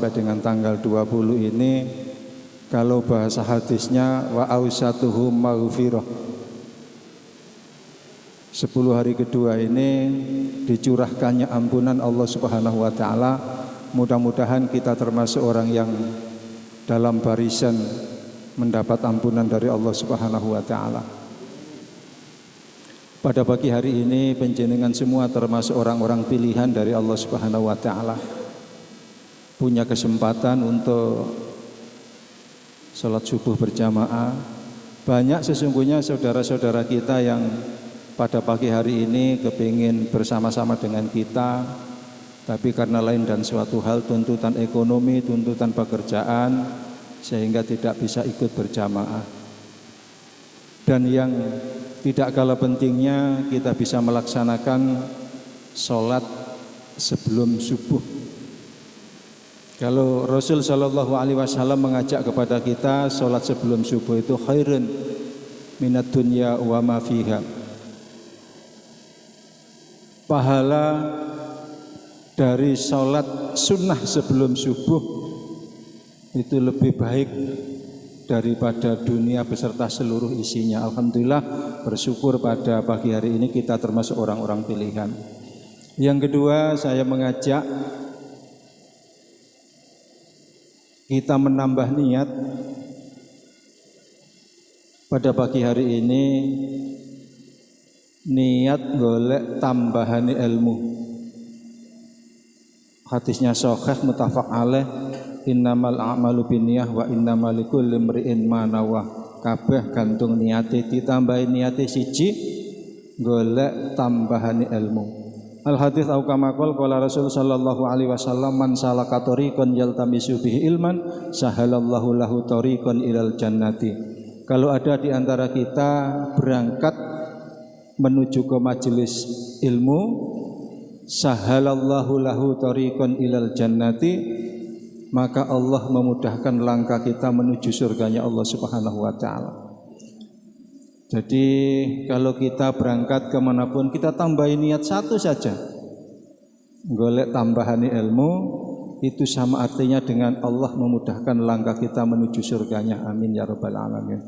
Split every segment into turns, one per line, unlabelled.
sampai dengan tanggal 20 ini, kalau bahasa hadisnya wa ausatuhum maghfirah. 10 hari kedua ini dicurahkannya ampunan Allah Subhanahu wa taala. Mudah-mudahan kita termasuk orang yang dalam barisan mendapat ampunan dari Allah Subhanahu wa taala. Pada pagi hari ini panjenengan semua termasuk orang-orang pilihan dari Allah Subhanahu wa taala. Punya kesempatan untuk sholat subuh berjamaah. Banyak sesungguhnya saudara-saudara kita yang pada pagi hari ini kepingin bersama-sama dengan kita, tapi karena lain dan suatu hal, tuntutan ekonomi, tuntutan pekerjaan, sehingga tidak bisa ikut berjamaah. Dan yang tidak kalah pentingnya, kita bisa melaksanakan sholat sebelum subuh. Kalau Rasul Shallallahu Alaihi Wasallam mengajak kepada kita sholat sebelum subuh itu khairun minat dunya wa ma fiha. Pahala dari sholat sunnah sebelum subuh itu lebih baik daripada dunia beserta seluruh isinya. Alhamdulillah, bersyukur pada pagi hari ini kita termasuk orang-orang pilihan. Yang kedua, saya mengajak kita menambah niat pada pagi hari ini, niat golek tambahan ilmu. Hadisnya sahih muttafaq alaih, innamal a'malu binniyah wa innamal likulli imri'in ma nawa. Kabeh gantung niate, ditambahi niate siji golek tambahan ilmu. Al hadits au kama qala Rasul sallallahu alaihi wasallam, man salaka tariqan yaltamisu bihi ilman sahalallahu lahu tariqan ilal jannati. Kalau ada di antara kita berangkat menuju ke majelis ilmu, sahalallahu lahu tariqan ilal jannati, maka Allah memudahkan langkah kita menuju surganya Allah Subhanahu wa taala. Jadi kalau kita berangkat kemanapun, kita tambahin niat satu saja, golek tambahan ilmu, itu sama artinya dengan Allah memudahkan langkah kita menuju surganya. Amin ya rabbal alamin.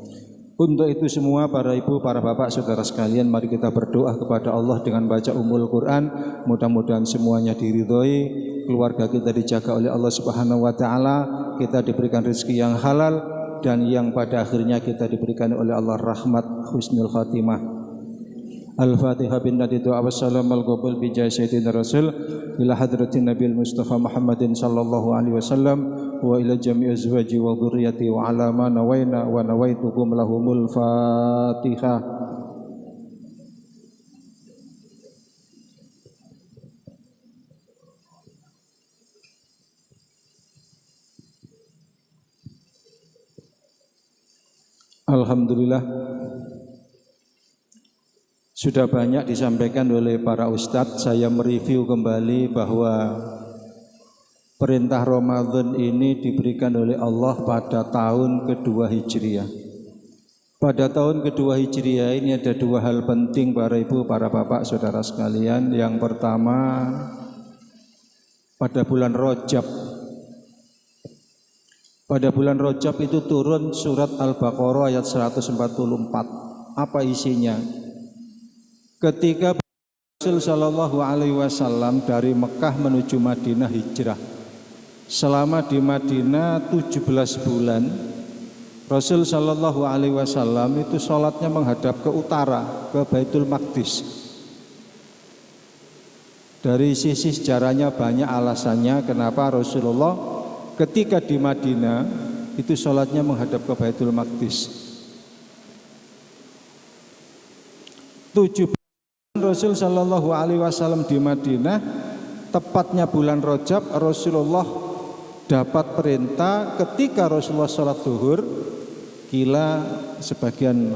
Untuk itu semua, para ibu, para bapak, saudara sekalian, mari kita berdoa kepada Allah dengan baca Ummul Quran. Mudah-mudahan semuanya diridhoi, keluarga kita dijaga oleh Allah Subhanahu wa taala, kita diberikan rezeki yang halal, dan yang pada akhirnya kita diberikan oleh Allah rahmat husnul khatimah. Al-Fatihah bin Nadi doa wassalam al-qabul bi jahi sayyidina Rasul ila hadratin Nabil Mustafa Muhammadin sallallahu alaihi wasallam wa ila jami'i azwaji wa dhurriyyati wa ala ma nawaina wa nawaitukum lahumul Fatihah. Alhamdulillah, sudah banyak disampaikan oleh para ustadz. Saya mereview kembali bahwa perintah Ramadan ini diberikan oleh Allah pada tahun kedua Hijriah. Pada tahun kedua Hijriah ini ada dua hal penting para ibu, para bapak, saudara sekalian. Yang pertama, pada bulan Rajab. Pada bulan Rajab itu turun surat Al-Baqarah ayat 144. Apa isinya? Ketika Rasul Shallallahu Alaihi Wasallam dari Mekah menuju Madinah hijrah, selama di Madinah 17 bulan, Rasul Shallallahu Alaihi Wasallam itu sholatnya menghadap ke utara, ke Baitul Maqdis. Dari sisi sejarahnya banyak alasannya kenapa Rasulullah ketika di Madinah itu sholatnya menghadap ke Baitul Maqdis. 7 bulan Rasul Shallallahu Alaihi Wasallam di Madinah, tepatnya bulan Rajab, Rasulullah dapat perintah ketika Rasulullah sholat zuhur. Kila sebagian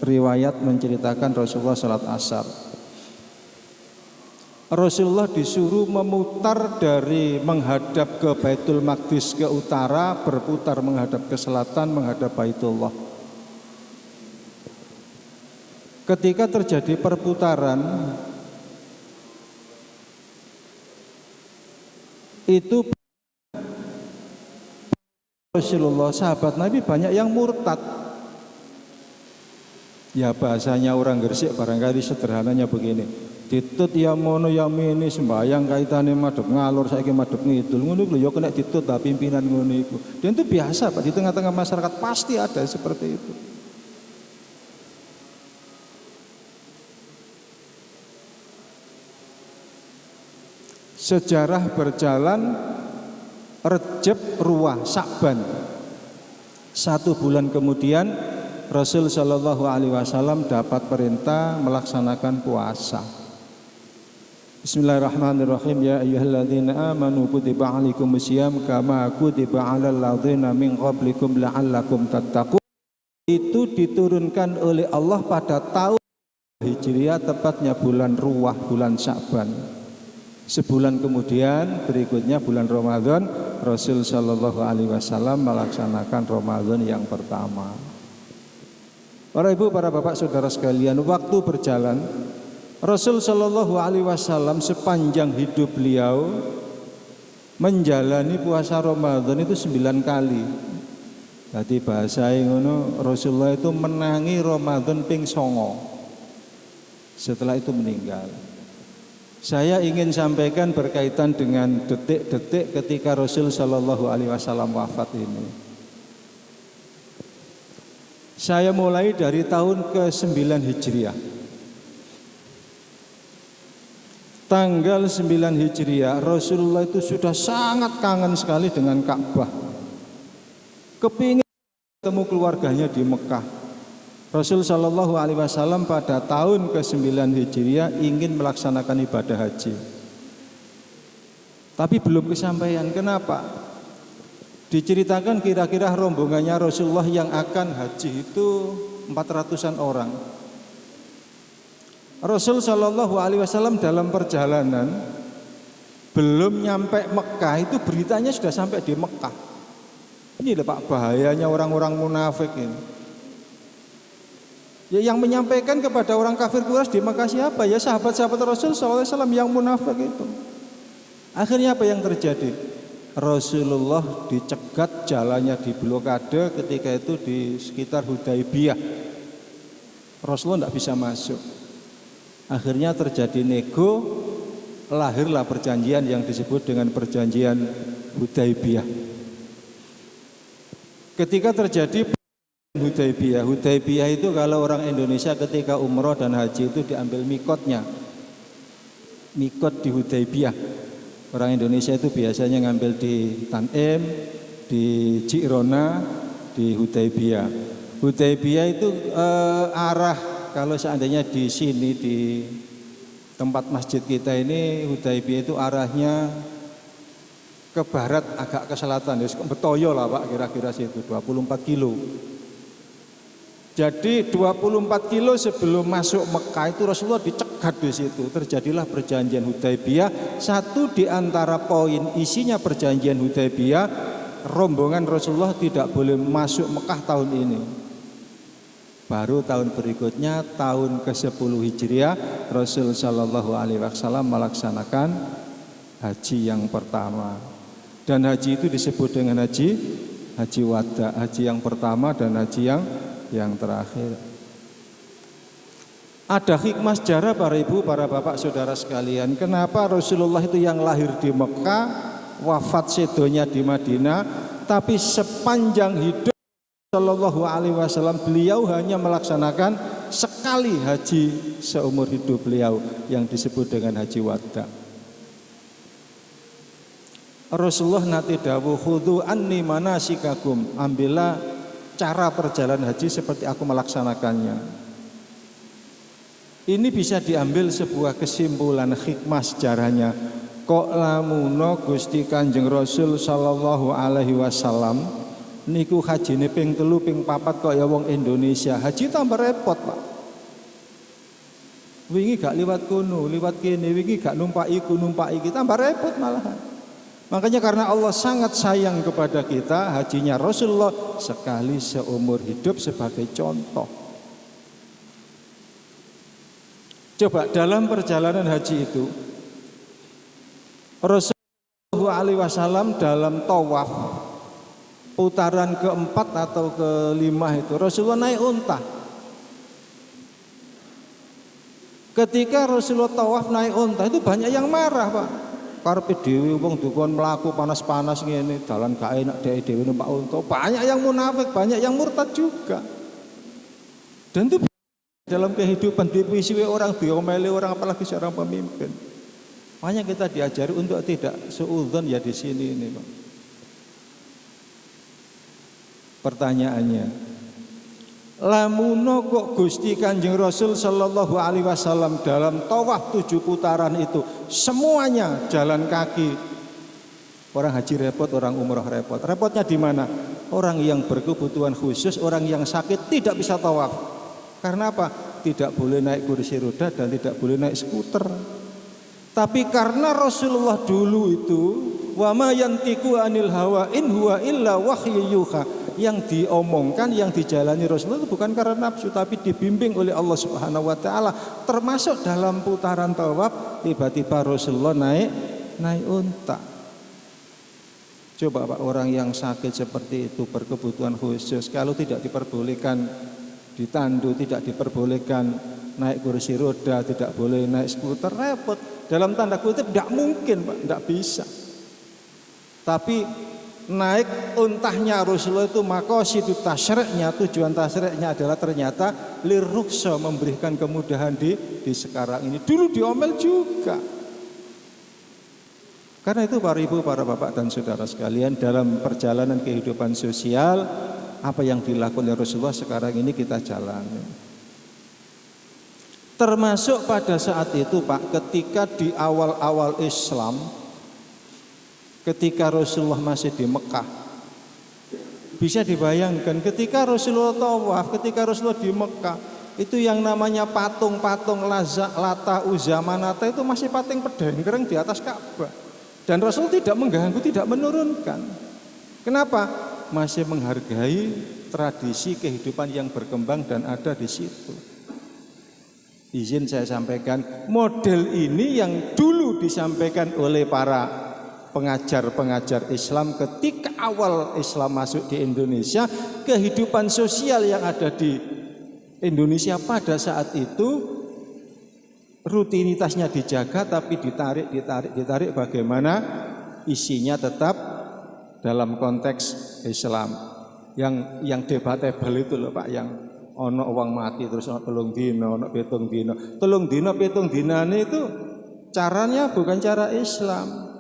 riwayat menceritakan Rasulullah sholat asar. Rasulullah disuruh memutar dari menghadap ke Baitul Maqdis ke utara, berputar menghadap ke selatan, menghadap Baitullah. Ketika terjadi perputaran, itu Rasulullah, sahabat Nabi banyak yang murtad. Ya bahasanya orang Gresik barangkali sederhananya begini. Ditut ya mono ya mini sembayang kaitane madhep ngalor saiki madhep ngidul. Ngono lho ya kena ditut ta pimpinan ngono iku. Dan itu biasa Pak, di tengah-tengah masyarakat pasti ada seperti itu. Sejarah berjalan, Rejab, Ruwah, Sa'ban. 1 bulan kemudian Rasul Shallallahu Alaihi Wasallam dapat perintah melaksanakan puasa. Bismillahirrahmanirrahim. Ya ayyuhalladzina amanu kutiba alaikumusiyam kama kutiba alal ladzina min qablikum la'allakum tattaqun. Itu diturunkan oleh Allah pada tahun Hijriah, tepatnya bulan Ruwah, bulan Sa'ban. Sebulan kemudian berikutnya bulan Ramadan, Rasul Shallallahu Alaihi Wasallam melaksanakan Ramadan yang pertama. Para ibu, para bapak, saudara sekalian, waktu berjalan, Rasul Shallallahu Alaihi Wasallam sepanjang hidup beliau menjalani puasa Ramadan itu 9 kali. Jadi bahasa ngono, Rasulullah itu menangi Ramadan ping 9. Setelah itu meninggal. Saya ingin sampaikan berkaitan dengan detik-detik ketika Rasul Shallallahu Alaihi Wasallam wafat ini. Saya mulai dari tahun ke-9 Hijriah. Tanggal 9 Hijriah, Rasulullah itu sudah sangat kangen sekali dengan Ka'bah. Kepingin ketemu keluarganya di Mekah. Rasul Shallallahu Alaihi Wasallam pada tahun ke-9 Hijriah ingin melaksanakan ibadah haji, tapi belum kesampaian. Kenapa? Diceritakan kira-kira rombongannya Rasulullah yang akan haji itu 400-an orang. Rasul Shallallahu Alaihi Wasallam dalam perjalanan belum nyampe Mekah itu beritanya sudah sampai di Mekah. Ini lho Pak, bahayanya orang-orang munafik ini. Ya, yang menyampaikan kepada orang kafir Quraisy di Mekah siapa? Ya sahabat-sahabat Rasul SAW yang munafik itu. Akhirnya apa yang terjadi? Rasulullah dicegat, jalannya diblokade ketika itu di sekitar Hudaibiyah. Rasulullah tidak bisa masuk. Akhirnya terjadi nego, lahirlah perjanjian yang disebut dengan perjanjian Hudaibiyah. Ketika terjadi Hudaibiyah itu kalau orang Indonesia ketika umroh dan haji itu diambil mikotnya. Mikot di Hudaibiyah. Orang Indonesia itu biasanya ngambil di Tanim, di Jirona, di Hudaibiyah. Hudaibiyah itu arah, kalau seandainya di sini di tempat masjid kita ini, Hudaibiyah itu arahnya ke barat agak ke selatan, ya Betoyo lah Pak, kira-kira situ 24 kilo. Jadi 24 kilo sebelum masuk Mekah itu Rasulullah dicegat di situ. Terjadilah perjanjian Hudaibiyah. Satu di antara poin isinya perjanjian Hudaibiyah, rombongan Rasulullah tidak boleh masuk Mekah tahun ini. Baru tahun berikutnya, tahun ke-10 Hijriah, Rasul Shallallahu Alaihi Wasallam melaksanakan haji yang pertama. Dan haji itu disebut dengan haji wada, haji yang pertama dan haji yang terakhir. Ada hikmah sejarah para ibu, para bapak, saudara sekalian. Kenapa Rasulullah itu yang lahir di Mekah, wafat sedonya di Madinah, tapi sepanjang hidup Shallallahu Alaihi Wasallam beliau hanya melaksanakan sekali haji seumur hidup beliau yang disebut dengan haji wada. Rasulullah nanti dawuh khudhu anni manasikakum, ambillah cara perjalanan haji seperti aku melaksanakannya. Ini bisa diambil sebuah kesimpulan hikmah sejarahnya. Kok lamuno Gusti Kanjeng Rasul Sallallahu Alaihi Wasallam niku hajine ping 3 ping 4 kok ya wong Indonesia. Haji tambah repot Pak. Wingi gak liwat kono, liwat kene, wingi gak numpaki iki tambah repot malahan. Makanya karena Allah sangat sayang kepada kita, hajinya Rasulullah sekali seumur hidup sebagai contoh. Coba dalam perjalanan haji itu, Rasulullah SAW dalam tawaf putaran keempat atau kelima itu Rasulullah naik unta. Ketika Rasulullah tawaf naik unta itu banyak yang marah, Pak. Karepe dhewe wong dukun mlaku panas-panas ngene, dalan gak enak dhewe numpak unta. Banyak yang munafik, banyak yang murtad juga. Dan itu dalam kehidupan dipuisi orang, diomeli orang, apalagi seorang pemimpin. Makanya kita diajari untuk tidak suudzon ya di sini ini, Pak. Pertanyaannya, lamuno kok Gusti Kanjeng Rasul sallallahu alaihi wasallam dalam tawaf 7 putaran itu semuanya jalan kaki. Orang haji repot, orang umroh repot. Repotnya di mana? Orang yang berkebutuhan khusus, orang yang sakit tidak bisa tawaf. Karena apa? Tidak boleh naik kursi roda dan tidak boleh naik skuter. Tapi karena Rasulullah dulu itu wa ma yantiqu anil hawa in huwa illa wahyu yuha, yang diomongkan, yang dijalani Rasulullah itu bukan karena nafsu tapi dibimbing oleh Allah Subhanahu wa taala. Termasuk dalam putaran tawaf tiba-tiba Rasulullah naik unta. Coba Pak, orang yang sakit seperti itu berkebutuhan khusus, kalau tidak diperbolehkan ditandu, tidak diperbolehkan naik kursi roda, tidak boleh naik skuter, repot. Dalam tanda kutip tidak mungkin, Pak, tidak bisa. Tapi naik untahnya Rasulullah itu maqasidut tasyri'nya, tujuan tasyri'nya adalah ternyata lirrukhsa, memberikan kemudahan di sekarang ini. Dulu diomel juga. Karena itu para ibu, para bapak dan saudara sekalian, dalam perjalanan kehidupan sosial, apa yang dilakukan oleh Rasulullah sekarang ini kita jalani. Termasuk pada saat itu, Pak, ketika di awal-awal Islam, ketika Rasulullah masih di Mekah, bisa dibayangkan ketika Rasulullah tawaf, ketika Rasulullah di Mekah, itu yang namanya patung-patung Lata, Uzza, Manata itu masih pating pedenggereng di atas Ka'bah. Dan Rasul tidak mengganggu, tidak menurunkan. Kenapa? Masih menghargai tradisi kehidupan yang berkembang dan ada di situ. Izin saya sampaikan, model ini yang dulu disampaikan oleh para pengajar-pengajar Islam ketika awal Islam masuk di Indonesia. Kehidupan sosial yang ada di Indonesia pada saat itu rutinitasnya dijaga, tapi ditarik bagaimana isinya tetap dalam konteks Islam. Yang debatable itu loh, Pak, yang ono uang mati terus ono telung dino, ono pitung dino. Telung dino, pitung dinane itu caranya bukan cara Islam.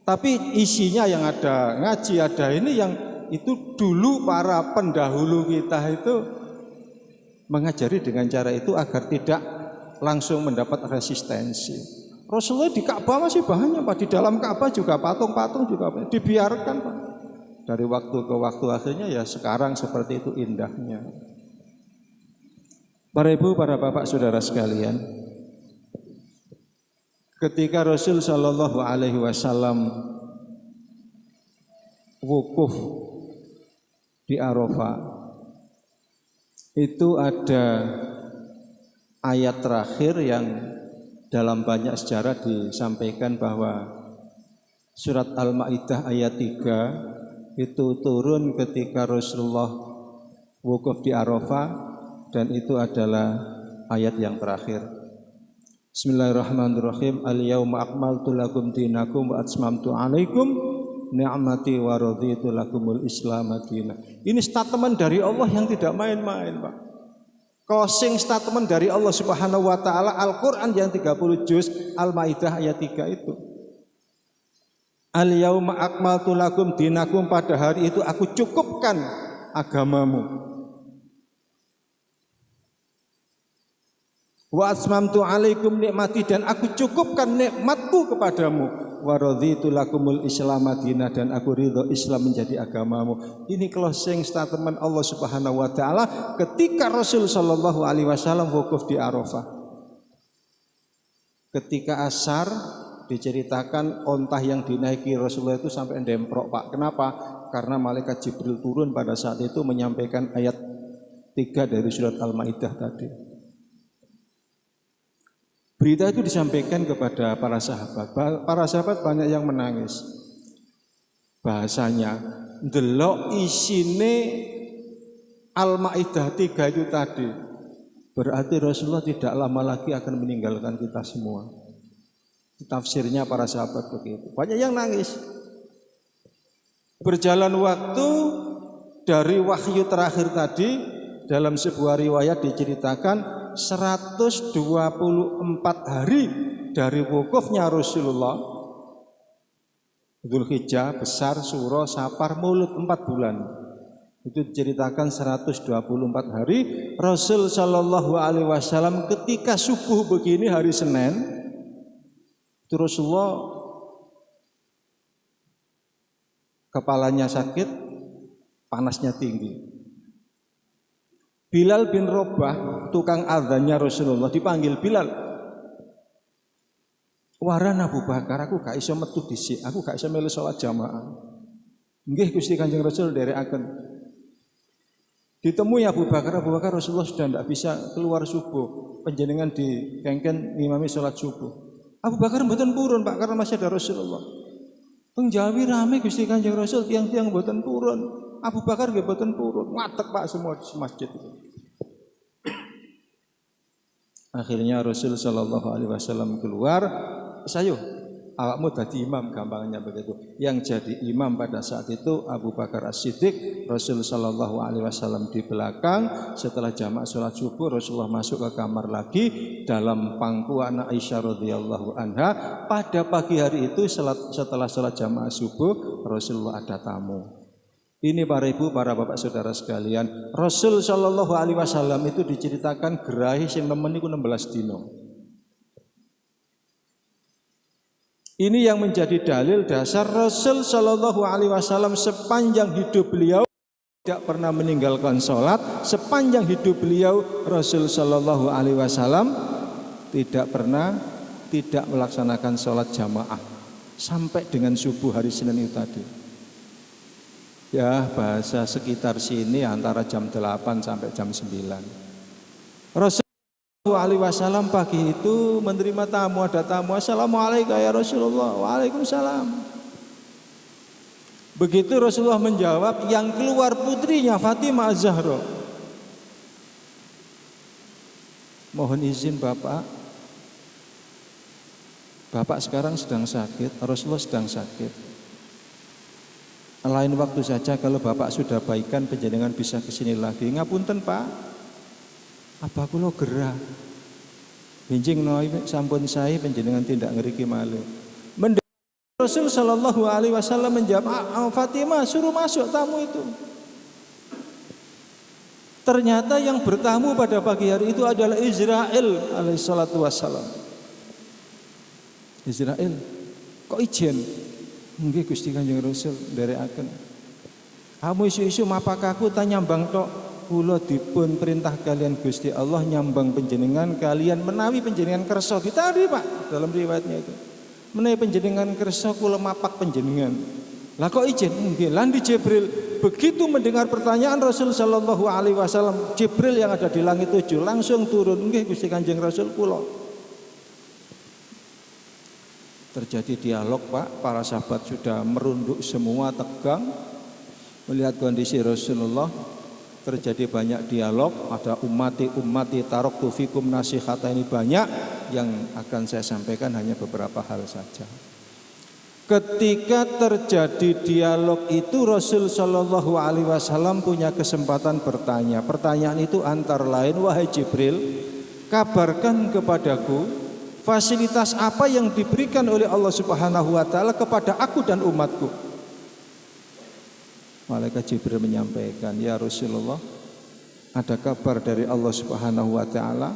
Tapi isinya yang ada ngaji, ada ini yang itu dulu para pendahulu kita itu mengajari dengan cara itu agar tidak langsung mendapat resistensi. Rasulullah di Ka'bah masih banyak, Pak. Di dalam Ka'bah juga patung-patung juga dibiarkan, Pak. Dari waktu ke waktu, akhirnya ya sekarang seperti itu indahnya. Para ibu, para bapak, saudara sekalian, ketika Rasul Shallallahu Alaihi Wasallam wukuf di Arafah, itu ada ayat terakhir yang dalam banyak sejarah disampaikan bahwa surat Al-Maidah ayat 3 itu turun ketika Rasulullah wukuf di Arafah, dan itu adalah ayat yang terakhir. Bismillahirrahmanirrahim. Al-yauma akmaltu lakum dinakum wa atmamtu alaikum ni'mati wa raditu lakumul Islam madina. Ini statement dari Allah yang tidak main-main, Pak. Closing statement dari Allah Subhanahu wa taala, Al-Qur'an yang 30 juz, Al-Maidah ayat 3 itu. Al-yauma akmaltu lakum dinakum, pada hari itu aku cukupkan agamamu. Wa asmamtu alaikum nikmati, dan aku cukupkan nikmatku kepadamu. Wa raditu lakumul Islam madinah, dan aku ridho Islam menjadi agamamu. Ini closing statement Allah Subhanahu wa taala ketika Rasul sallallahu alaihi wasallam wukuf di Arafah. Ketika asar diceritakan ontah yang dinaiki Rasulullah itu sampai ndemprok, Pak. Kenapa? Karena malaikat Jibril turun pada saat itu menyampaikan ayat 3 dari surat Al-Maidah tadi. Berita itu disampaikan kepada para sahabat. Para sahabat banyak yang menangis. Bahasanya, ndelok isine Al-Maidah 3 itu tadi, berarti Rasulullah tidak lama lagi akan meninggalkan kita semua. Tafsirnya para sahabat begitu. Banyak yang nangis. Berjalan waktu dari wahyu terakhir tadi, dalam sebuah riwayat diceritakan 124 hari dari wukufnya Rasulullah. Dzulhijjah, Besar, Suro, Safar, Maulud 4 bulan. Itu diceritakan 124 hari. Rasul Shallallahu Alaihi Wasallam ketika subuh begini hari Senin, itu Rasulullah kepalanya sakit, panasnya tinggi. Bilal bin Rabah, tukang adzannya Rasulullah, dipanggil, Bilal, waran Abu Bakar, aku gak iso metu dhisik, aku gak iso melu salat jamaah. Nggih Gusti Kanjeng Rasul nderekaken. Ditemui Abu Bakar, Rasulullah sudah tidak bisa keluar subuh, panjenengan dikengken ngimami salat subuh. Abu Bakar mboten purun Pak, karena masih ada Rasulullah. Pengjawi rame Gusti Kanjeng Rasul, tiang-tiang mboten purun. Abu Bakar nggih mboten purun, ngatek Pak semua di masjid itu. Akhirnya Rasul Shallallahu Alaihi Wasallam keluar, sayo, awakmu dadi imam, gampangnya begitu. Yang jadi imam pada saat itu Abu Bakar As-Siddiq, Rasul Shallallahu Alaihi Wasallam di belakang. Setelah jamak sholat subuh, Rasulullah masuk ke kamar lagi dalam pangkuan Aisyah radhiyallahu anha. Pada pagi hari itu setelah sholat jamak subuh, Rasulullah ada tamu. Ini para ibu, para bapak saudara sekalian, Rasul Shallallahu Alaihi Wasallam itu diceritakan gerahi sing nemen iku 16 dino. Ini yang menjadi dalil dasar Rasul Shallallahu Alaihi Wasallam sepanjang hidup beliau tidak pernah meninggalkan sholat. Sepanjang hidup beliau Rasul Shallallahu Alaihi Wasallam tidak pernah tidak melaksanakan sholat jamaah sampai dengan subuh hari Senin itu tadi. Ya, bahasa sekitar sini antara jam 8 sampai jam 9. Rasulullah Alaihi Wasallam pagi itu menerima tamu, ada tamu, Assalamualaikum ya Rasulullah. Waalaikumsalam. Begitu Rasulullah menjawab, yang keluar putrinya Fatimah Az-Zahra. Mohon izin Bapak sekarang sedang sakit, Rasulullah sedang sakit. Lain waktu saja kalau Bapak sudah baikan, panjenengan bisa kesini lagi. Ngapunten Pak, apa kula gerah benjing noi sampun sae panjenengan tindak ngeriki malih. Rasul Shallallahu Alaihi Wasallam menjawab, Fatimah suruh masuk tamu itu. Ternyata yang bertamu pada pagi hari itu adalah Israel alaihissalatu wassalam. Israel, kok ijen? Nggih Gusti Kanjeng Rasul nderekaken. Kamu isu-isu mapakaku ta nyambang tok, kula dipun perintah kalian Gusti Allah nyambang panjenengan kalian menawi panjenengan kersa. Ditari Pak dalam riwayatnya itu. Menawi panjenengan kersa kula mapak panjenengan. Lah kok izin? Nggih, lan di Jibril begitu mendengar pertanyaan Rasul sallallahu alaihi wasallam, Jibril yang ada di langit 7 langsung turun, nggih Gusti Kanjeng Rasul kula. Terjadi dialog Pak, para sahabat sudah merunduk semua, tegang melihat kondisi Rasulullah. Terjadi banyak dialog, ada ummati taraktu fikum nasihata, ini banyak yang akan saya sampaikan, hanya beberapa hal saja. Ketika terjadi dialog itu Rasul Shallallahu Alaihi Wasallam punya kesempatan bertanya. Pertanyaan itu antara lain, wahai Jibril, kabarkan kepadaku fasilitas apa yang diberikan oleh Allah Subhanahu wa taala kepada aku dan umatku. Malaikat Jibril menyampaikan, ya Rasulullah, ada kabar dari Allah Subhanahu wa taala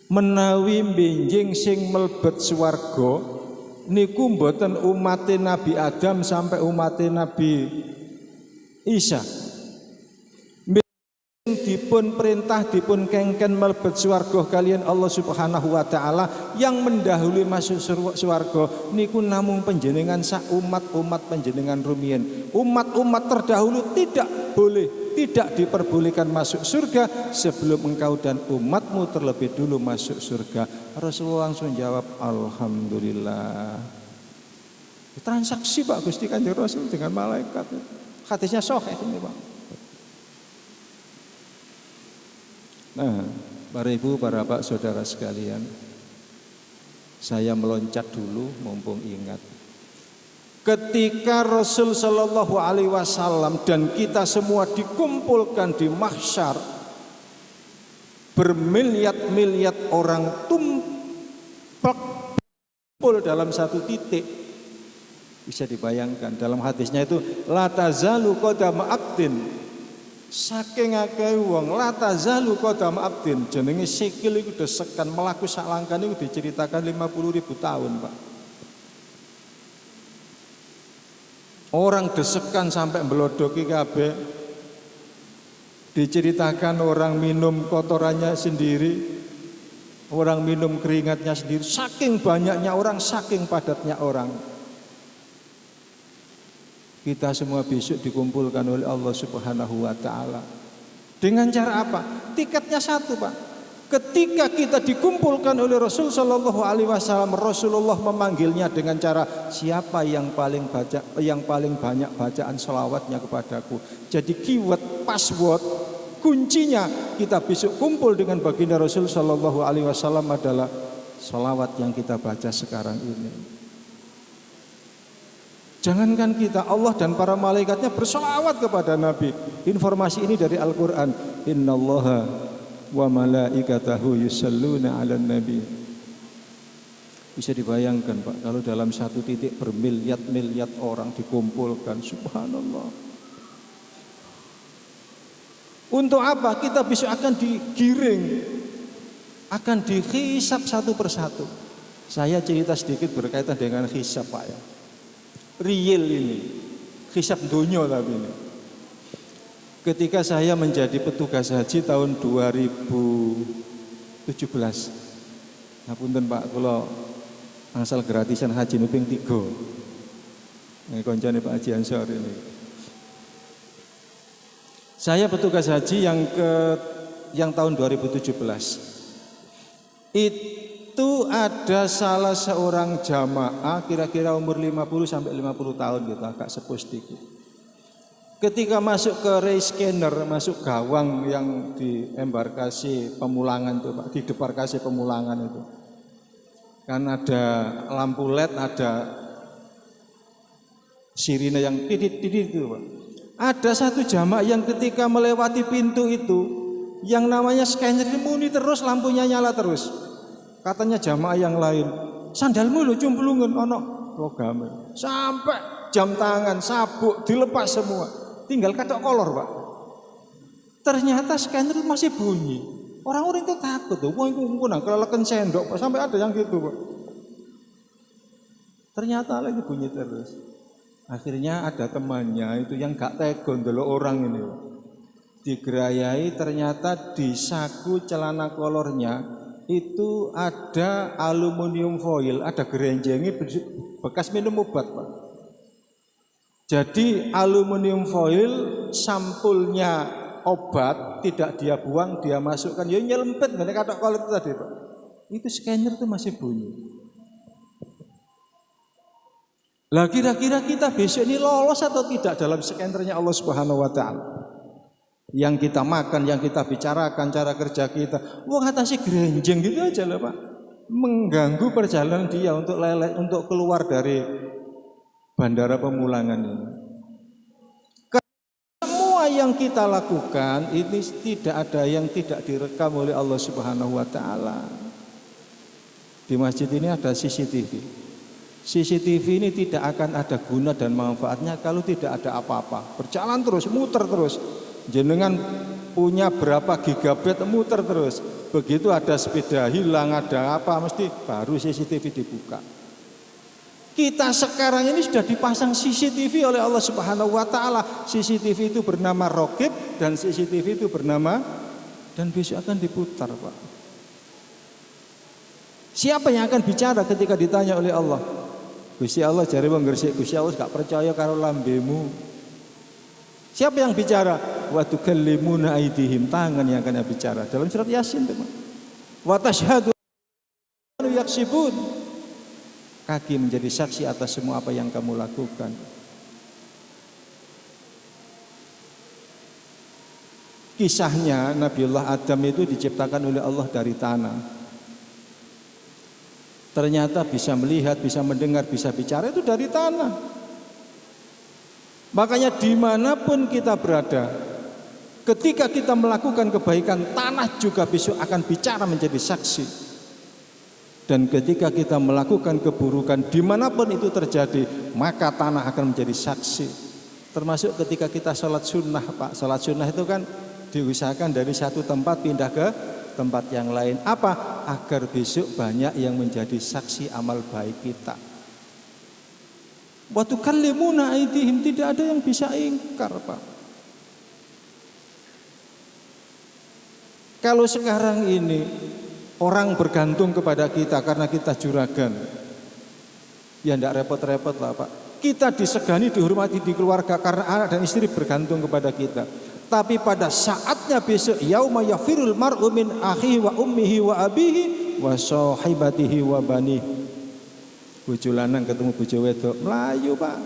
menawi benjing sing mlebet swarga niku mboten umate Nabi Adam sampai umate Nabi Isa. Dipun perintah, dipun kengken mlebet swarga kalian Allah Subhanahu wa taala, yang mendahului masuk swarga niku namung panjenengan sak umat panjenengan rumiyin. Umat-umat terdahulu tidak diperbolehkan masuk surga sebelum engkau dan umatmu terlebih dulu masuk surga. Rasulullah langsung jawab, alhamdulillah. Transaksi Pak Gusti Kanjeng Rasul dengan malaikat. Hadisnya sahih ini Pak. Nah, para ibu, para bapak, saudara sekalian, saya meloncat dulu mumpung ingat. Ketika Rasul Shallallahu Alaihi Wasallam dan kita semua dikumpulkan di mahsyar, bermiliat-miliat orang tumpuk dalam satu titik. Bisa dibayangkan dalam hadisnya itu la tazalu qadama abdin, saking akeh wong la tazalu qadama abdin, jenenge sikil iku desekan melaku sak langkah niku diceritakan 50.000 tahun Pak. Orang desekan sampai melodoki kabeh, diceritakan orang minum kotorannya sendiri, orang minum keringatnya sendiri, saking banyaknya orang, saking padatnya orang. Kita semua besok dikumpulkan oleh Allah Subhanahu wa Ta'ala. Dengan cara apa? Tiketnya satu Pak. Ketika kita dikumpulkan oleh Rasul Shallallahu Alaihi Wasallam, Rasulullah memanggilnya dengan cara siapa yang paling banyak bacaan selawatnya kepadaku. Jadi keyword, password, kuncinya kita besok kumpul dengan baginda Rasul Shallallahu Alaihi Wasallam adalah selawat yang kita baca sekarang ini. Jangankan kita, Allah dan para malaikatnya berselawat kepada Nabi. Informasi ini dari Al-Quran. Innallaha wa malaikatahu yusalluna ala nabi. Bisa dibayangkan Pak, kalau dalam satu titik bermiliat-miliat orang dikumpulkan, subhanallah. Untuk apa? Kita besok akan digiring, akan dihisab satu persatu. Saya cerita sedikit berkaitan dengan hisab Pak ya. Real ini, hisab dunia tapi ini. Ketika saya menjadi petugas haji tahun 2017, ngapunten Pak, kalau angsal gratisan haji nuping 3. Ini koncone Pak Haji Ansor ini. Saya petugas haji yang tahun 2017. Itu ada salah seorang jamaah kira-kira umur 50 sampai 50 tahun gitu, agak sepuh sedikit. Ketika masuk ke ray scanner, masuk gawang yang di embarkasi pemulangan itu Pak, di debarkasi pemulangan itu. Kan ada lampu LED, ada sirine yang titit-titit itu Pak. Ada satu jamaah yang ketika melewati pintu itu, yang namanya scanner ini muni terus, lampunya nyala terus. Katanya jamaah yang lain, sandalmu lo cumplungan ono logam. Sampai jam tangan, sabuk dilepas semua, tinggal katok kolor Pak. Ternyata scanner masih bunyi. Orang-orang itu takut tuh, wah itu nang kelelekan sendok Pak, sampai ada yang gitu Pak. Ternyata lagi bunyi terus. Akhirnya ada temannya itu yang gak tegon dulu orang ini Pak. Digerayai, ternyata di saku celana kolornya itu ada aluminium foil, ada gerenjengi bekas minum obat Pak. Jadi aluminium foil sampulnya obat tidak dia buang, dia masukkan, ya nyelempet ngene katok kolor itu tadi Pak. Itu scanner itu masih bunyi. Lah kira-kira kita besok ini lolos atau tidak dalam scannernya Allah Subhanahu wa Ta'ala? Yang kita makan, yang kita bicarakan, cara kerja kita, wah kata si gerenjeng gitu aja lah Pak, mengganggu perjalanan dia untuk keluar dari bandara pemulangan ini. Semua yang kita lakukan ini tidak ada yang tidak direkam oleh Allah Subhanahu wa Ta'ala. Di masjid ini ada CCTV. CCTV ini tidak akan ada guna dan manfaatnya kalau tidak ada apa-apa. Berjalan terus, muter terus. Jenengan punya berapa gigabit muter terus. Begitu ada sepeda hilang, ada apa, mesti baru CCTV dibuka. Kita sekarang ini sudah dipasang CCTV oleh Allah Subhanahu wa Ta'ala. CCTV itu bernama Raqib dan CCTV itu bernama, dan besok akan diputar Pak. Siapa yang akan bicara ketika ditanya oleh Allah? Gusti Allah jare wong gresik, Gusti Allah gak percaya karo lambemu. Siapa yang bicara? Wa tukallimuna aydihim, tangan yang akan bicara. Dalam surat Yasin teman. Wa tashhadu yaksibun. kaki menjadi saksi atas semua apa yang kamu lakukan. Kisahnya Nabiullah Adam itu diciptakan oleh Allah dari tanah. Ternyata bisa melihat, bisa mendengar, bisa bicara itu dari tanah. Makanya dimanapun kita berada, ketika kita melakukan kebaikan, tanah juga besok akan bicara menjadi saksi. Dan ketika kita melakukan keburukan, dimanapun itu terjadi, maka tanah akan menjadi saksi. Termasuk ketika kita sholat sunnah, Pak. Sholat sunnah itu kan diusahakan dari satu tempat pindah ke tempat yang lain. Apa? Agar besok banyak yang menjadi saksi amal baik kita. Wa tukallimuna aydihim, tidak ada yang bisa ingkar, Pak. Kalau sekarang ini orang bergantung kepada kita karena kita juragan, ya enggak repot-repot lah, Pak. Kita disegani, dihormati di keluarga karena anak dan istri bergantung kepada kita. Tapi pada saatnya besok, yauma yafirul mar'u min akhihi wa ummihi wa abihi wa sahibatihi wa banihi. Bojo lanang ketemu bojo wedok melayu, Pak.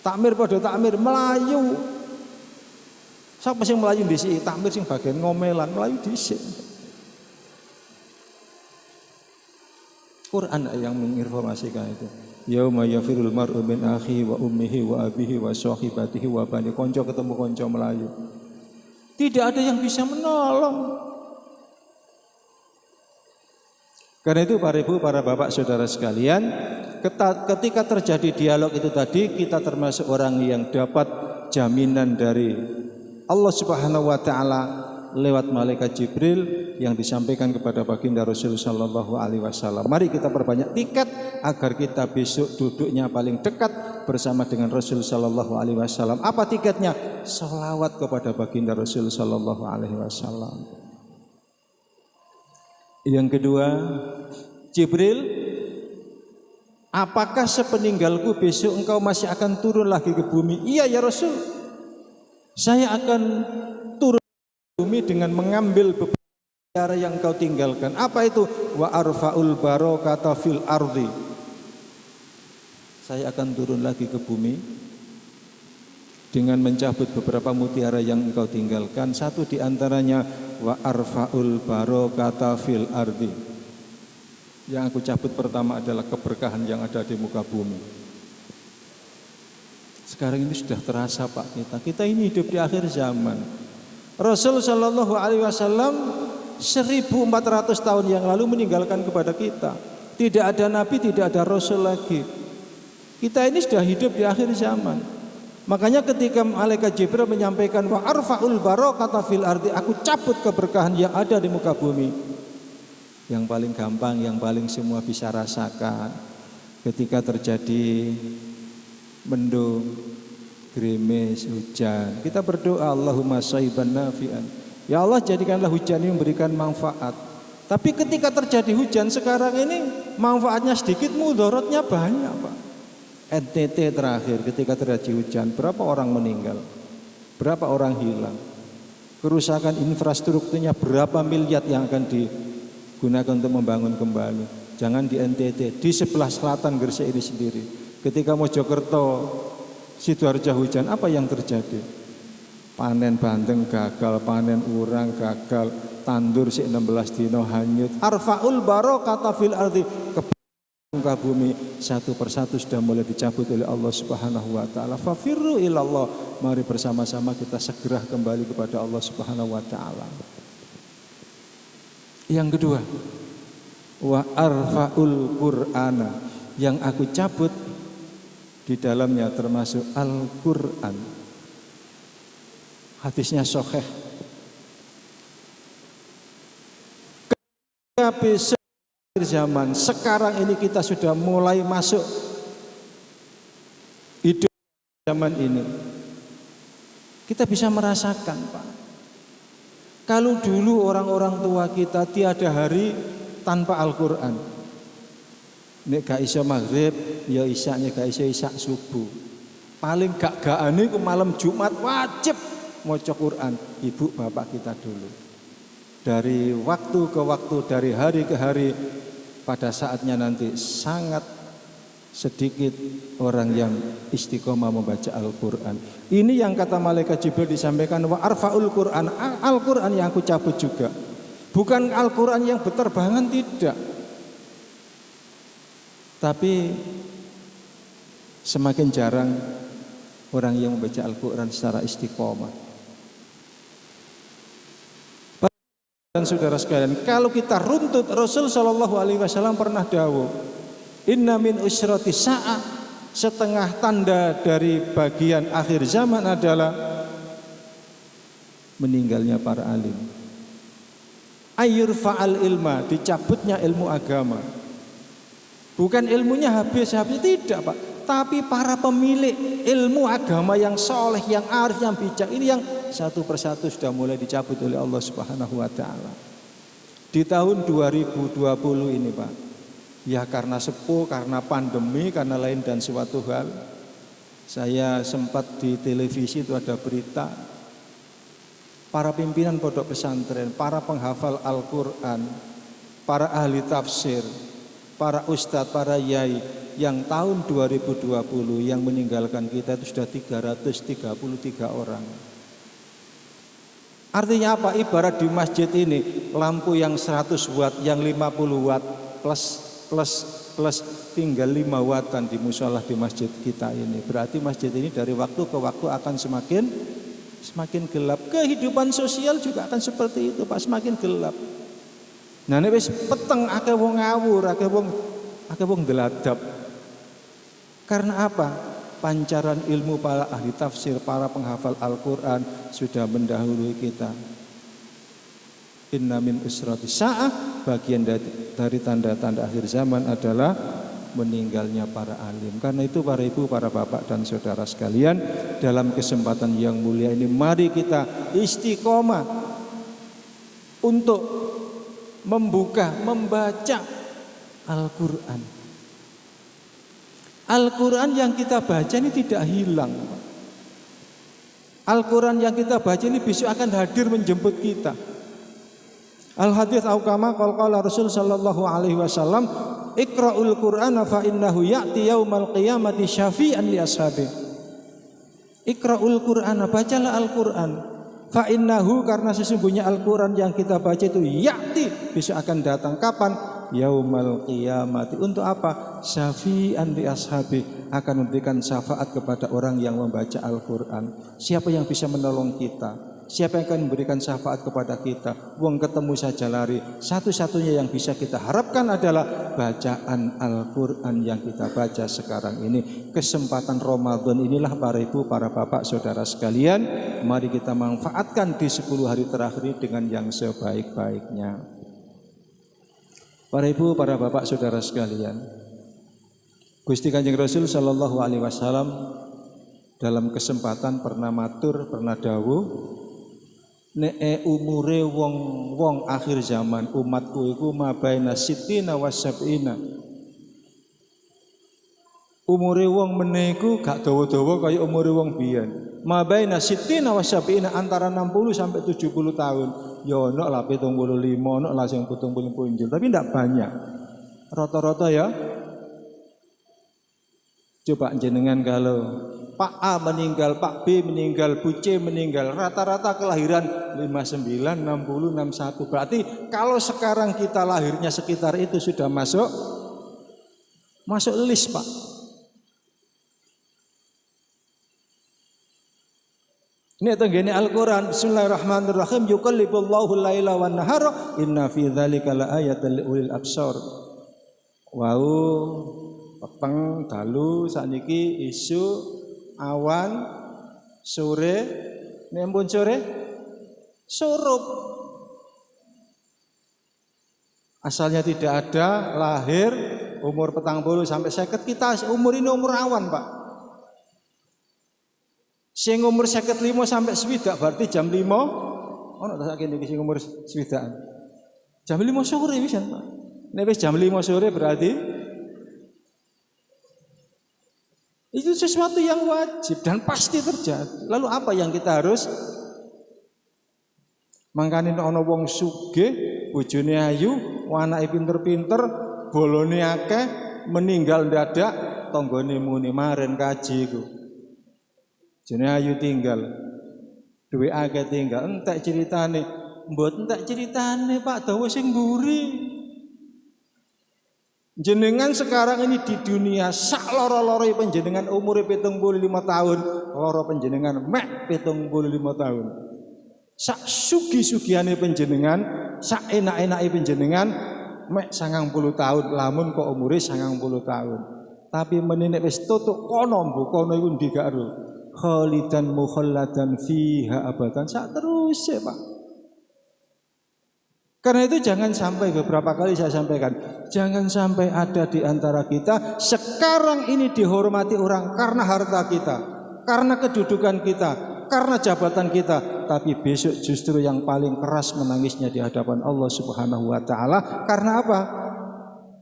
Takmir padha takmir melayu. Sapa sing melayu dhisik? Takmir sing bagian ngomelan melayu dhisik. Quran yang menginformasikan itu. Yauma yafirul mar'u min akhihi wa ummihi wa abihi wa sahibatihi wa bani. Konco ketemu konco melayu. Tidak ada yang bisa menolong. Karena itu para ibu, para bapak, saudara sekalian, ketika terjadi dialog itu tadi, kita termasuk orang yang dapat jaminan dari Allah Subhanahu wa taala lewat malaikat Jibril yang disampaikan kepada baginda Rasul sallallahu alaihi wasallam. Mari kita perbanyak tiket agar kita besok duduknya paling dekat bersama dengan Rasul sallallahu alaihi wasallam. Apa tiketnya? Sholawat kepada baginda Rasul sallallahu alaihi wasallam. Yang kedua, Jibril, apakah sepeninggalku besok engkau masih akan turun lagi ke bumi? Iya ya Rasul, saya akan turun ke bumi dengan mengambil beberapa perkara yang engkau tinggalkan. Apa itu? Wa arfa'ul barokata fil ardi. Saya akan turun lagi ke bumi dengan mencabut beberapa mutiara yang engkau tinggalkan. Satu diantaranya wa arfa'ul barokata fil ardi. Yang aku cabut pertama adalah keberkahan yang ada di muka bumi. Sekarang ini sudah terasa, Pak, kita ini hidup di akhir zaman. Rasul sallallahu alaihi wasallam 1400 tahun yang lalu meninggalkan kepada kita. Tidak ada nabi, tidak ada rasul lagi. Kita ini sudah hidup di akhir zaman. Makanya ketika malaikat Jibril menyampaikan wa arfa'ul barokata fil ardi, aku cabut keberkahan yang ada di muka bumi. Yang paling gampang, yang paling semua bisa rasakan, ketika terjadi mendung, gerimis, hujan, kita berdoa Allahumma shayban nafi'an. Ya Allah, jadikanlah hujan ini memberikan manfaat. Tapi ketika terjadi hujan sekarang ini, manfaatnya sedikit, mudaratnya banyak, Pak. NTT terakhir ketika terjadi hujan, berapa orang meninggal, berapa orang hilang, kerusakan infrastrukturnya berapa miliar yang akan digunakan untuk membangun kembali. Jangan di NTT, di sebelah selatan Gresik ini sendiri, ketika Mojokerto, Sidoarjo hujan, apa yang terjadi? Panen bandeng gagal, panen urang gagal, tandur 16 dino hanyut. Arfa'ul barokata fil ardi, muka bumi satu persatu sudah mulai dicabut oleh Allah Subhanahu wa taala. Fafirru ilallah, mari bersama-sama kita segera kembali kepada Allah Subhanahu wa taala. Yang kedua, wa arfaul qur'ana, yang aku cabut di dalamnya termasuk Al-Qur'an. Hadisnya sahih. Ketika zaman sekarang ini kita sudah mulai masuk hidup zaman ini, kita bisa merasakan, Pak. Kalau dulu orang-orang tua kita tiada hari tanpa Al-Quran. Nek gak iso maghrib, ya isya, nek gak iso isya subuh. Paling gak-gakane ku malam Jumat wajib maca Quran. Ibu bapak kita dulu, dari waktu ke waktu, dari hari ke hari, pada saatnya nanti sangat sedikit orang yang istiqomah membaca Al-Quran. Ini yang kata malaikat Jibril disampaikan, wa arfa'ul Quran, Al-Quran yang aku cabut juga. Bukan Al-Quran yang berterbangan, tidak. Tapi semakin jarang orang yang membaca Al-Quran secara istiqomah. Dan saudara sekalian, kalau kita runtut, Rasul Shallallahu Alaihi Wasallam pernah dawuh, inna min usrati sa'ah, setengah tanda dari bagian akhir zaman adalah meninggalnya para alim. Ayyurfa'al ilma, dicabutnya ilmu agama. Bukan ilmunya habis tidak Pak, tapi para pemilik ilmu agama yang soleh, yang arif, yang bijak, ini yang satu persatu sudah mulai dicabut oleh Allah Subhanahu wa Ta'ala. Di tahun 2020 ini Pak, ya karena sepuh, karena pandemi, karena lain dan suatu hal, saya sempat di televisi itu ada berita para pimpinan pondok pesantren, para penghafal Al-Quran, para ahli tafsir, para ustadz, para yai yang tahun 2020 yang meninggalkan kita itu sudah 333 orang. Artinya apa? Ibarat di masjid ini lampu yang 100 watt, yang 50 watt plus tinggal 5 wattan di musola di masjid kita ini. Berarti masjid ini dari waktu ke waktu akan semakin gelap. Kehidupan sosial juga akan seperti itu Pak, semakin gelap. Nah ini wis peteng akeh wong ngawur, akeh wong deladap. Karena apa? Pancaran ilmu para ahli tafsir, para penghafal Al-Quran sudah mendahului kita. Inna min usrati sa'ah, bagian dari tanda-tanda akhir zaman adalah meninggalnya para alim. Karena itu para ibu, para bapak dan saudara sekalian, dalam kesempatan yang mulia ini mari kita istiqomah untuk membaca Al-Quran. Al-Quran yang kita baca ini tidak hilang. Al-Quran yang kita baca ini besok akan hadir menjemput kita. Al-hadits aukama qala Rasul sallallahu alaihi wasallam, iqra'ul Qur'ana fa innahu ya'ti yaumal qiyamati syafi'an li ashabi. Iqra'ul Qur'ana, bacalah Al-Quran. Fa innahu, karena sesungguhnya Al-Quran yang kita baca itu ya'ti, besok akan datang kapan? Yaumal qiyamati. Untuk apa? Syafi'an li ashabi, akan memberikan syafaat kepada orang yang membaca Al-Quran. Siapa yang bisa menolong kita? Siapa yang akan memberikan syafaat kepada kita? Wong ketemu saja lari. Satu-satunya yang bisa kita harapkan adalah bacaan Al-Quran yang kita baca sekarang ini. Kesempatan Ramadan inilah para ibu, para bapak, saudara sekalian, mari kita manfaatkan di 10 hari terakhir ini dengan yang sebaik-baiknya. Para ibu, para bapak, saudara sekalian, Gusti Kanjeng Rasul sallallahu alaihi wasallam dalam kesempatan pernah matur, pernah dawuh, nek umure wong akhir zaman umatku iku mabaina sittina wa sab'ina. Umure wong meneku gak dawa-dawa kaya umure wong biyen. Mabaina sittina wa sab'ina, antara 60 sampai 70 tahun. Ya ono lah 75, ono lah sing 70, tapi ndak banyak. Rata-rata ya. Coba jenengan kalau Pak A meninggal, Pak B meninggal, Bu C meninggal, rata-rata kelahiran 59, 60, 61. Berarti kalau sekarang kita lahirnya sekitar itu sudah masuk list Pak. Ini tenggene Al-Quran, Bismillahirrahmanirrahim, yuqallibullahu laila wan nahara, inna fi dzalika laayatan liulil absar. Wau peteng dalu sakniki isu awan sore nempun sore surup. Asalnya tidak ada, lahir umur 40 sampai 50, kita umur ini umur awan Pak. Sing umur 55 sampai 60 berarti jam 5 ono tak sakit iki sing umur 60. Jam 5 sore pisan Pak. Nek wis jam 5 sore berarti itu sesuatu yang wajib dan pasti terjadi. Lalu apa yang kita harus? Mangkane ana wong sugih, bojone ayu, anake pinter-pinter, bolone akeh, meninggal dadak, tanggane muni maren kaji iku. Jenenge ayu tinggal. Duwe akeh tinggal, entek ceritane. Mboten entek ceritane, Pak, dawa sing mburi. Jenengan sekarang ini di dunia sak loro-loro panjenengan umure 75 tahun, loro panjenengan mek 75 tahun. Sak sugi-sugihane panjenengan, sak enak-enake panjenengan mek 90 tahun, lamun kok umure 90 tahun. Tapi menene wis tutuk kono mbu kono iku ndi gak ero. Khalidan mukhalladan fiha abadan sak terus Pak. Karena itu jangan sampai, beberapa kali saya sampaikan, jangan sampai ada di antara kita sekarang ini dihormati orang karena harta kita, karena kedudukan kita, karena jabatan kita, tapi besok justru yang paling keras menangisnya di hadapan Allah Subhanahu wa taala. Karena apa?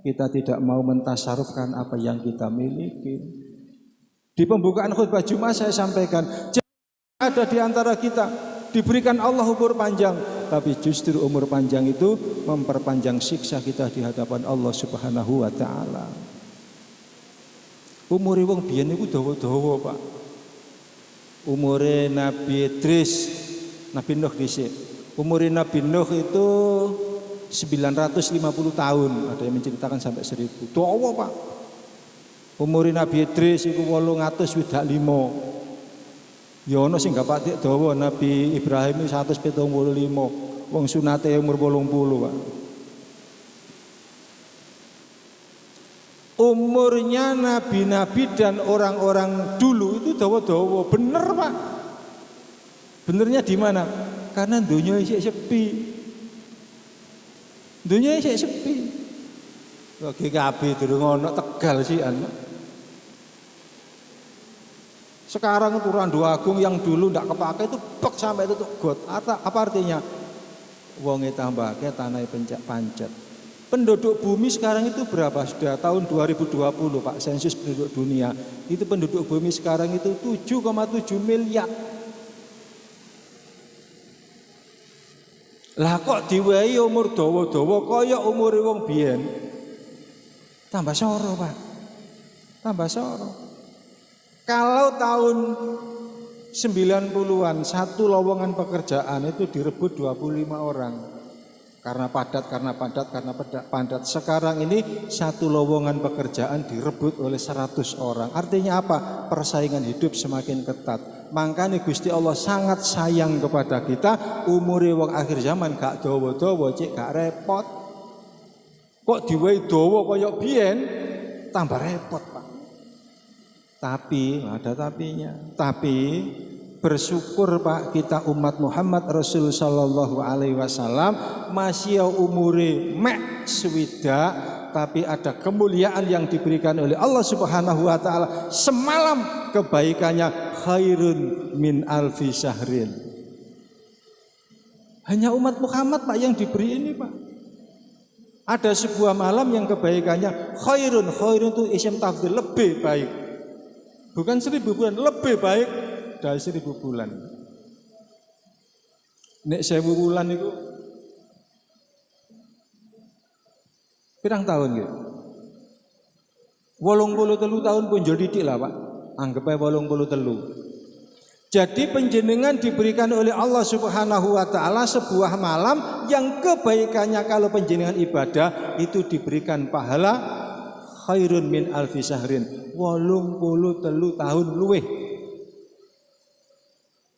Kita tidak mau mentasarufkan apa yang kita miliki. Di pembukaan khutbah Jumat saya sampaikan, jangan ada di antara kita diberikan Allah umur panjang, tapi justru umur panjang itu memperpanjang siksa kita di hadapan Allah Subhanahu wa taala. Umure wong biyen niku dawa-dawa, Pak. Umure Nabi Idris, Nabi Nuh dhisik. Umure Nabi Nuh itu 950 tahun, ada yang menceritakan sampai 1000. Dawa, Pak. Umure Nabi Idris iku 825. Ya ana sing gak patik dawa, Nabi Ibrahim 175. Wong sunate umur 80, Pak. Umurnya nabi-nabi dan orang-orang dulu itu dawa-dawa, bener, Pak. Benernya di mana? Karena dunia isih sepi. Dunia isih sepi. Oke kabeh durung ana Tegal sih ana. Sekarang itu Randu Agung yang dulu tidak kepakai itu bek sampai itu got. Apa artinya? Wonge tambahke tanah pancet. Penduduk bumi sekarang itu berapa? Sudah tahun 2020 Pak, sensus penduduk dunia. Itu penduduk bumi sekarang itu 7,7 miliar. Lah kok diwehi umur dawa-dawa kaya umure wong biyen. Tambah soro, Pak. Tambah soro. Kalau tahun 90-an satu lowongan pekerjaan itu direbut 25 orang. Karena padat. Sekarang ini satu lowongan pekerjaan direbut oleh 100 orang. Artinya apa? Persaingan hidup semakin ketat. Makanya Gusti Allah sangat sayang kepada kita. Umure wong akhir zaman gak dawa-dawa, cek gak repot. Kok diwehi dawa kaya biyen, tambah repot, Pak. Tapi ada tapinya. Tapi bersyukur Pak, kita umat Muhammad Rasul sallallahu alaihi wasallam masih umure mek swidak, tapi ada kemuliaan yang diberikan oleh Allah Subhanahu wa taala. Semalam kebaikannya khairun min alfi syahrin. Hanya umat Muhammad Pak yang diberi ini, Pak. Ada sebuah malam yang kebaikannya khairun itu isim tafdhil, lebih baik. Bukan 1000 bulan, lebih baik dari 1000 bulan. Nek 1000 bulan itu pirang tahun gitu? 83 tahun pun jadi titik lah, Pak. Anggap aja 83. Jadi penjenengan diberikan oleh Allah Subhanahu wa taala sebuah malam yang kebaikannya kalau penjenengan ibadah itu diberikan pahala khairun min alfi syahrin, 83 tahun luweh.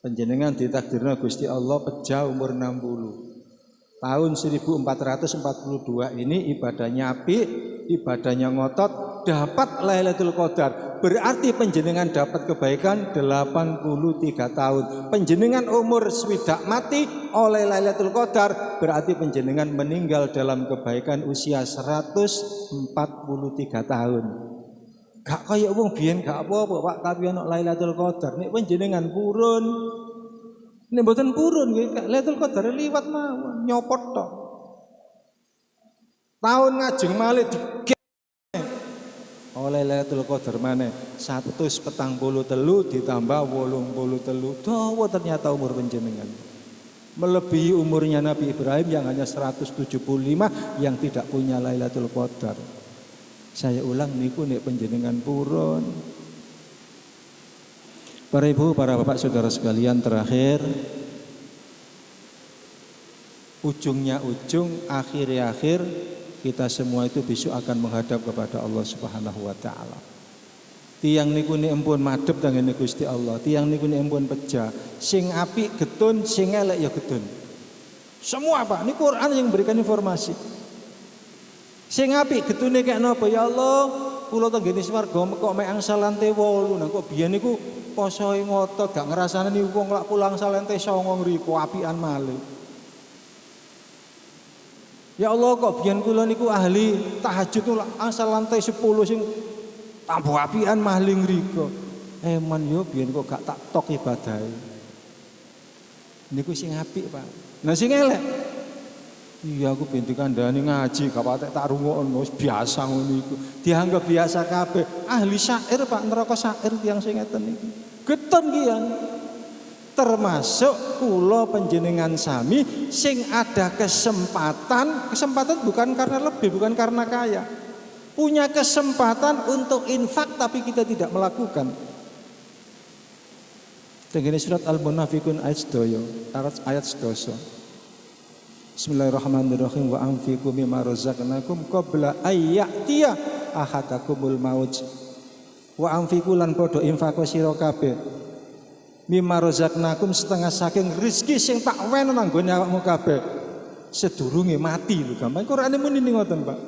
Penjenengan ditakdirna Gusti Allah pejah umur 60. Tahun 1442 ini ibadahnya apik, ibadahnya ngotot, dapat Lailatul Qadar. Berarti penjenengan dapat kebaikan 83 tahun. Penjenengan umur swidak mati oleh Lailatul Qadar, berarti penjenengan meninggal dalam kebaikan usia 143 tahun. Gak kaya wong biyen gak apa-apa Pak, tapi ana Lailatul Qadar. Nek penjenengan purun, nek mboten purun nggih Lailatul Qadar liwat mawon, nyopot tok. Tahun ngajeng malih oleh Lailatul Qadar maneh 143 ditambah 83. Dawa ternyata umur penjenengan. Melebihi umurnya Nabi Ibrahim yang hanya 175 yang tidak punya Lailatul Qadar. Saya ulang niku nek panjenengan purun. Para ibu, para bapak, saudara sekalian, terakhir ujungnya ujung, akhirnya akhir, kita semua itu besok akan menghadap kepada Allah Subhanahu wa taala. Tiang niku nek empun madhep tangene Gusti Allah, tiang niku nek empun pejah, sing apik getun, sing elek ya getun. Semua Pak, ini Quran yang memberikan informasi. Sing apik getune kek napa ya Allah, kula tenggene swarga kok mek angsal lantai 8, nang kok biyen niku posoe ngotot gak ngrasani wong lak pulang salente 9 ngriku apian malih. Ya Allah kok biyen kula niku ahli tahajud lak angsal lantai 10 sing tambah apian malih ngriko. Eman yo biyen kok gak tak tok ibadahe. Niku sing apik, Pak. Nah sing elek iya aku binti kandhani ngaji gak patek tak rungokno wis biasa ngono iku. Dianggap biasa kabeh. Ahli syair Pak, neraka syair tiyang sing ngeten iki. Getun kian. Termasuk kula panjenengan sami sing ada kesempatan bukan karena lebih, bukan karena kaya. Punya kesempatan untuk infak tapi kita tidak melakukan. Tengene surat Al-Munafiqun ayat 2, ayat 2. Bismillahirrahmanirrahim wa anfiqu mimma razaqnakum qabla ayyatiya ahadakumul maut. Wa anfiqu lan padha infak sira kabeh mimma razaqnakum setengah saking rezeki sing tak wene nang nggone awakmu kabeh sedurunge mati lho gampang Qur'ane muni ngoten Pak.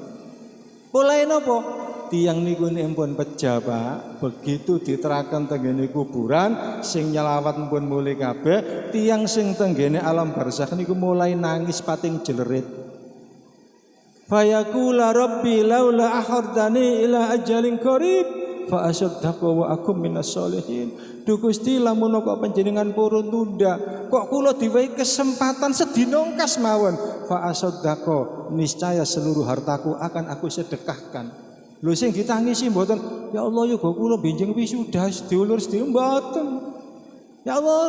Mulai napa? Tiang niku empun pejah Pak, begitu diterakan tenggene kuburan sing nyelawat pun mulai kabeh, tiang sing tenggene alam barzakh niku mulai nangis pating jelerit. Fayaqula rabbi laula akhardani ila ajalin qarib fa asaddaqu wa akum minas solihin. Duh Gusti lamun kok panjenengan purun tunda, kok kula diwehi kesempatan sedina kas mawon, fa asaddaqu niscaya seluruh hartaku akan aku sedekahkan. Lho sing ditangisi mboten, ya Allah ya kula benjing wisuda sedulur sedulur mboten. Ya Allah,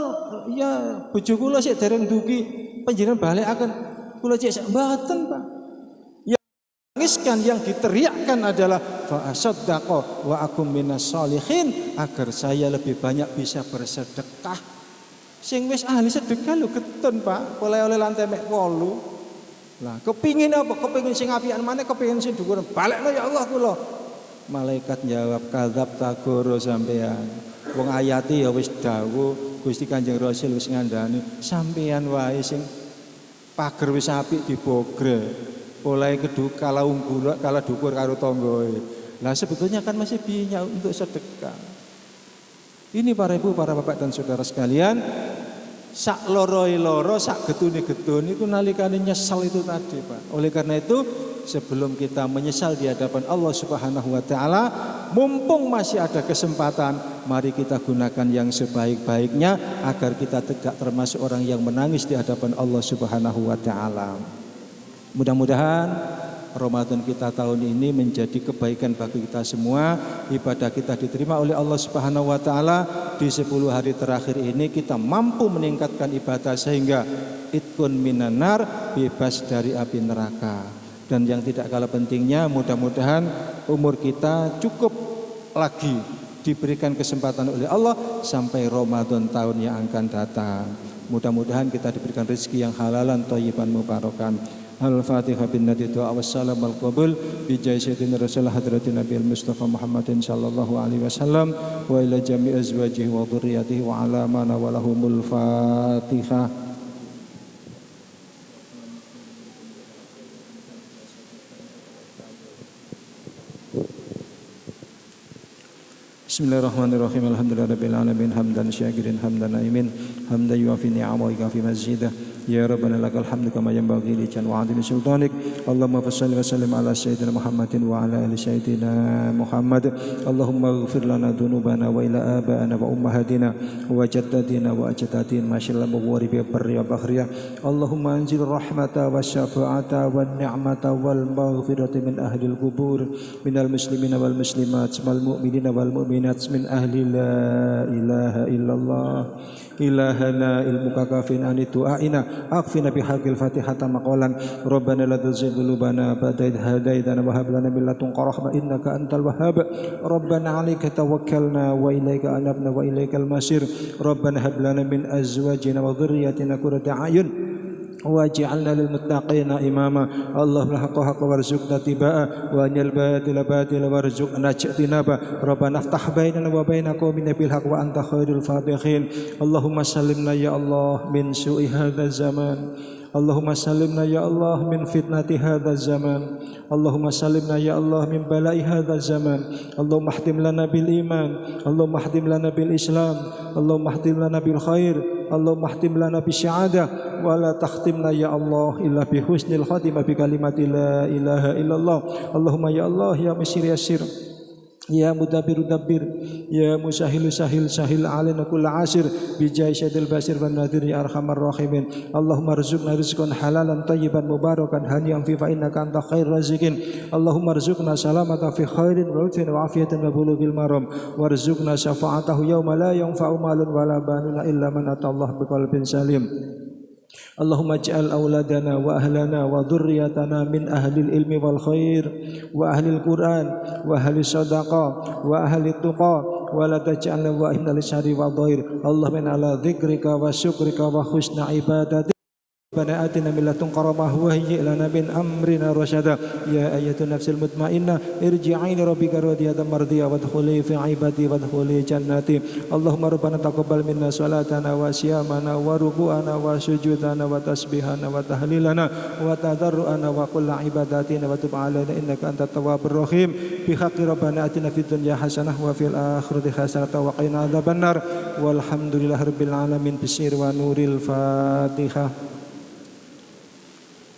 ya bojo kula sik dereng duki panjenengan balekaken kula cek mboten, Pak. Yang nangiskan yang diteriakkan adalah fa asaddaqa wa akum minas solihin, agar saya lebih banyak bisa bersedekah. Sing wis ahli sedekah lho getun, Pak. Oleh-oleh lantai mek 8. Lah kepingin apa? Kepingin sing apian maneh, kepingin sing dhuwur. Balekno ya Allah kula. Malaikat jawab kadzab tagoro sampean. Wong ayati ya wis dawuh, Gusti Kanjeng Rasul wis ngandani, sampean wae sing pager wis apik dibogre. Oleh kedu kala unggul kala dhukur karo tanggoe. Lah sebetulnya kan masih banyak untuk sedekah. Ini para ibu, para bapak dan saudara sekalian, sak loroi-loro, sak getune-getun itu nalikane nyesal itu tadi Pak. Oleh karena itu sebelum kita menyesal di hadapan Allah Subhanahu wa taala, mumpung masih ada kesempatan, mari kita gunakan yang sebaik-baiknya agar kita tidak termasuk orang yang menangis di hadapan Allah Subhanahu wa taala. Mudah-mudahan Ramadan kita tahun ini menjadi kebaikan bagi kita semua. Ibadah kita diterima oleh Allah Subhanahu wa taala. Di 10 hari terakhir ini kita mampu meningkatkan ibadah sehingga itkun minanar, bebas dari api neraka. Dan yang tidak kalah pentingnya, mudah-mudahan umur kita cukup lagi diberikan kesempatan oleh Allah sampai Ramadan tahun yang akan datang. Mudah-mudahan kita diberikan rezeki yang halalan, thayyiban, mubarakan. Al-Fatihah bin Nadi doa wassalam al-qabul bijai sayyidina Rasulullah hadratin Nabi al-Mustafa Muhammadin sallallahu alaihi wasallam wa ila jami' azwajihi wa dhurriyyatihi wa ala man walahumul Fatihah. Bismillahirrahmanirrahim. Alhamdulillahirabbil alamin hamdan syakirin hamdan naimin hamdan yuafi ni'amahu wa yukafi mazidah. Ya Rabbana lakal hamdu kama yanbaghi li jalali wa 'azimi sultanik. Allahumma shalli wa sallim ala sayyidina Muhammadin wa ala ali sayyidina Muhammad. Allahumma ighfir lana dhunubana wa ila aba'ana wa ummahatina wa jaddadina wa ajdadina ma syalla mughwari bi barri wa bahriya. Allahumma anzil rahmata wa syafa'ata wa ni'mata wal maghfirata min ahli al-qubur minal muslimina wal muslimat wal mu'minina wal mu'minat min ahli la ilaha illallah. Ilahana ilmuka kafin ani du'aina aghfirna bihaqqil Fatihata maqalan Rabbana la tuzigh qulubana ba'da idh hadaitana wa hab lana min ladunka rahmah innaka antal wahhab Rabbana 'alaika tawakkalna wa ilaika anabna wa ilaikal masir Rabbana hab lana min azwajina wa dhurriyyatina qurrata a'yun waj'alna lil muttaqina imama Allahumma haqqa warzuqna tibaa wa anil batila batila warzuqna ijtinaba Rabbana iftah bainana wa baina qaumina bil haqq wa anta khairul fatihin Allahumma sallimna ya Allah min su'i hadzal zaman Allahumma sallimna ya Allah min fitnati hadzal zaman Allahumma sallimna ya Allah min bala'i hadzal zaman Allahumma ihtim lana bil iman Allahumma ihtim lana bil islam Allahumma ihtim lana bil khair Allahumma ihtim lana bis sa'adah wa la takhtimna ya Allah illa bi husnil khatimah bi kalimati la ilaha illallah Allahumma ya Allah ya musir yasir ya mudabbir dabbir ya musahil sahil sahil alaina kull asir bi jai syadil basir wan nadir ya arhamar rahimin Allahumma rzuqna rizqan halalan tayyiban mubarakan haniyan fi fa innaka anta khairur raziqin Allahumma rzuqna salamatan fi khairin wa lutfin wa afiyatin wa bulughil maram warzuqna syafa'atahu yauma la yanfa'u malun wala banuna illa man atallaha biqalbin salim Allahumma ij'al auladana wa ahlana wa dhurriyyatana min ahlil ilmi wal khair wa ahlil Qur'an wa ahli sadaqah wa ahli tuqa wa la taj'alna wa inna lisyari wa dhair Allahumma ala dzikrika wa syukrika wa husna ibadati Rabbana atina min ladunka rahmah wa hayyi' lana min amrina rasyada ya ayyatuhan nafsul mutmainnah irji'i li rabbika radiyatan mardiyah wadkhuli fi ibadi wadkhuli jannati Allahumma rabbana taqabbal minna salatana wa siyamana wa ruku'ana wa sujudana wa tasbihana wa tahlilana wa tadarruana wa kulla ibadatina wa tub 'alaina innaka antat tawwabur rahim bi haqqi rabbana atina fid dunya hasanah wa fil akhirati hasanah wa qina adzabannar walhamdulillahirabbil alamin bisir wa nuril Fatihah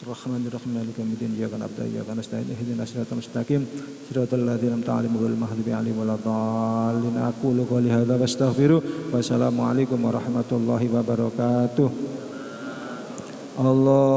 Rahmanir-Rahim Maliki yaumiddin iyyaka na'budu wa iyyaka nasta'in ihdinas siratal mustaqim siratal ladzina an'amta 'alaihim ghairil maghdubi 'alaihim waladdallin aqulu qouli hadza wastaghfiru wassalamu alaikum warahmatullahi wabarakatuh Allah